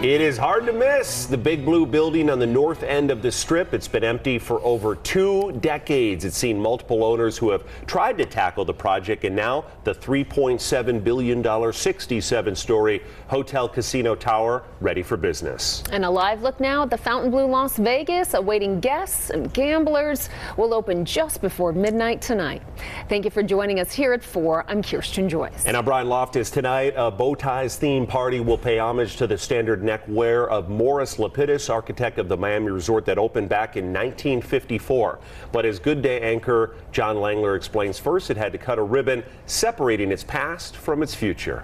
It is hard to miss the big blue building on the north end of the Strip. It's been empty for over 2 decades. It's seen multiple owners who have tried to tackle the project, and now the $3.7 billion 67-story hotel casino tower ready for business. And a live look now at the Fontainebleau Las Vegas, awaiting guests and gamblers. Will open just before midnight tonight. Thank you for joining us here at 4. I'm Kirsten Joyce. And I'm Brian Loftus. Tonight, a bow ties themed party will pay homage to the standard neckwear of Morris Lapidus, architect of the Miami resort that opened back in 1954. But as Good Day anchor John Langler explains, first it had to cut a ribbon separating its past from its future.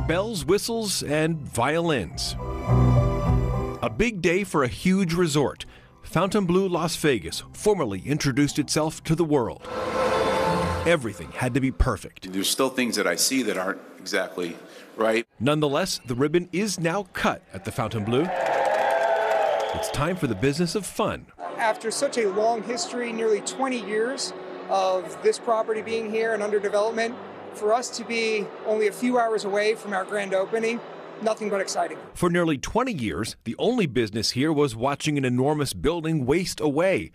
Bells, whistles, and violins. A big day for a huge resort. Fontainebleau Las Vegas formally introduced itself to the world. Everything had to be perfect. There's still things that I see that aren't exactly right. Nonetheless, the ribbon is now cut at the Fontainebleau. It's time for the business of fun. After such a long history, nearly 20 years of this property being here and under development, for us to be only a few hours away from our grand opening, nothing but exciting. For nearly 20 years, the only business here was watching an enormous building waste away.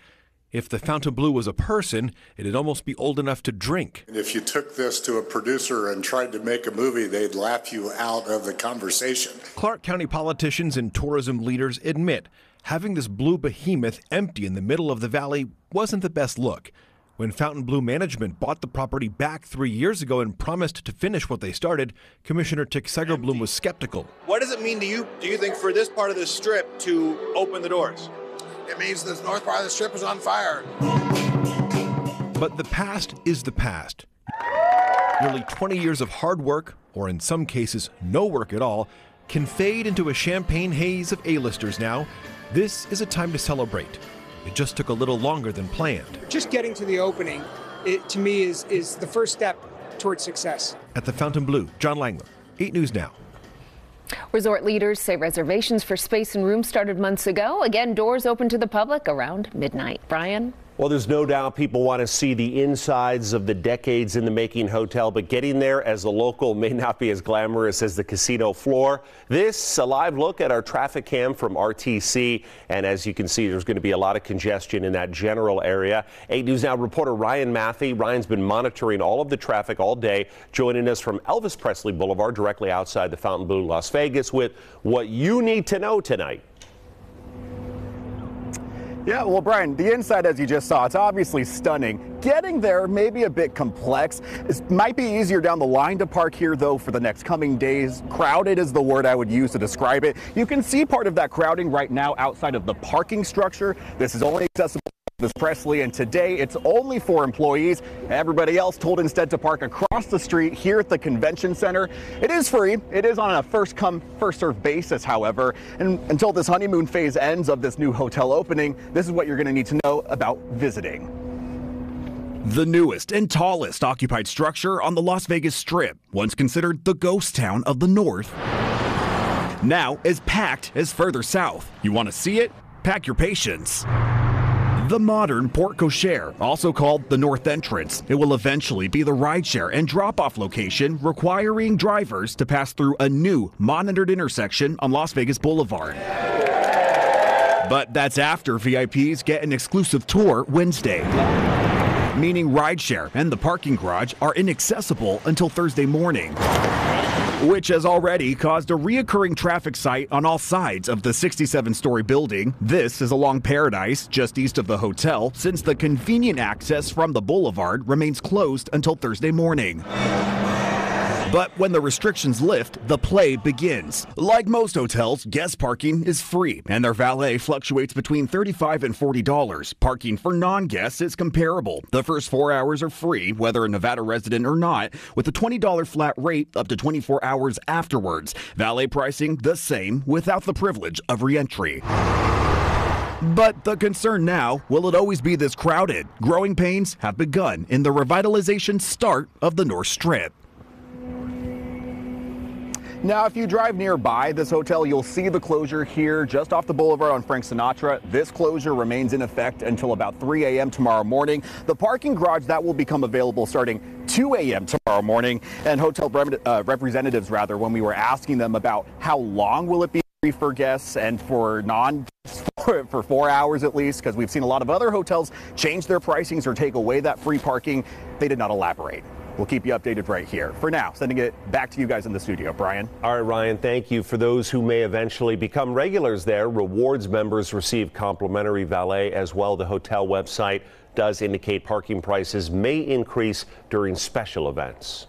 If the Fontainebleau was a person, it'd almost be old enough to drink. If you took this to a producer and tried to make a movie, they'd laugh you out of the conversation. Clark County politicians and tourism leaders admit having this blue behemoth empty in the middle of the valley wasn't the best look. When Fontainebleau management bought the property back 3 years ago and promised to finish what they started, Commissioner Tick Segerblum was skeptical. What does it mean to you, do you think, for this part of the Strip to open the doors? It means the north part of the Strip is on fire. But the past is the past. Nearly 20 years of hard work, or in some cases no work at all, can fade into a champagne haze of A-listers now. This is a time to celebrate. It just took a little longer than planned. Just getting to the opening, to me, is the first step towards success. At the Fontainebleau, John Langler, 8 News Now. Resort leaders say reservations for space and rooms started months ago. Again, doors open to the public around midnight. Brian? Well, there's no doubt people want to see the insides of the decades in the making hotel, but getting there as a local may not be as glamorous as the casino floor. This a live look at our traffic cam from RTC, and as you can see, there's going to be a lot of congestion in that general area. 8 News Now reporter Ryan Matthey. Ryan's been monitoring all of the traffic all day, joining us from Elvis Presley Boulevard, directly outside the Fontainebleau Las Vegas, with what you need to know tonight. Yeah, well, Brian, the inside, as you just saw, it's obviously stunning. Getting there may be a bit complex. It might be easier down the line to park here, though, for the next coming days. Crowded is the word I would use to describe it. You can see part of that crowding right now outside of the parking structure. This is only accessible to Elvis Presley, and today it's only for employees. Everybody else told instead to park across the street here at the convention center. It is free. It is on a first come, first served basis, however. And until this honeymoon phase ends of this new hotel opening, this is what you're going to need to know about visiting. The newest and tallest occupied structure on the Las Vegas Strip, once considered the ghost town of the North, now as packed as further south. You want to see it? Pack your patience. The modern Porte Cochere, also called the North Entrance. It will eventually be the rideshare and drop-off location, requiring drivers to pass through a new monitored intersection on Las Vegas Boulevard. But that's after VIPs get an exclusive tour Wednesday, meaning rideshare and the parking garage are inaccessible until Thursday morning, which has already caused a reoccurring traffic sight on all sides of the 67-story building. This is along Paradise, just east of the hotel, since the convenient access from the boulevard remains closed until Thursday morning. But when the restrictions lift, the play begins. Like most hotels, guest parking is free, and their valet fluctuates between $35 and $40. Parking for non-guests is comparable. The first 4 hours are free, whether a Nevada resident or not, with a $20 flat rate up to 24 hours afterwards. Valet pricing the same, without the privilege of re-entry. But the concern now, will it always be this crowded? Growing pains have begun in the revitalization start of the North Strip. Now, if you drive nearby this hotel, you'll see the closure here just off the boulevard on Frank Sinatra. This closure remains in effect until about 3 a.m. tomorrow morning. The parking garage, that will become available starting 2 a.m. tomorrow morning. And hotel representatives, when we were asking them about how long will it be for guests and for non-guests for 4 hours at least, because we've seen a lot of other hotels change their pricings or take away that free parking, they did not elaborate. We'll keep you updated right here. For now, sending it back to you guys in the studio. Brian. All right, Ryan, thank you. For those who may eventually become regulars there, rewards members receive complimentary valet as well. The hotel website does indicate parking prices may increase during special events.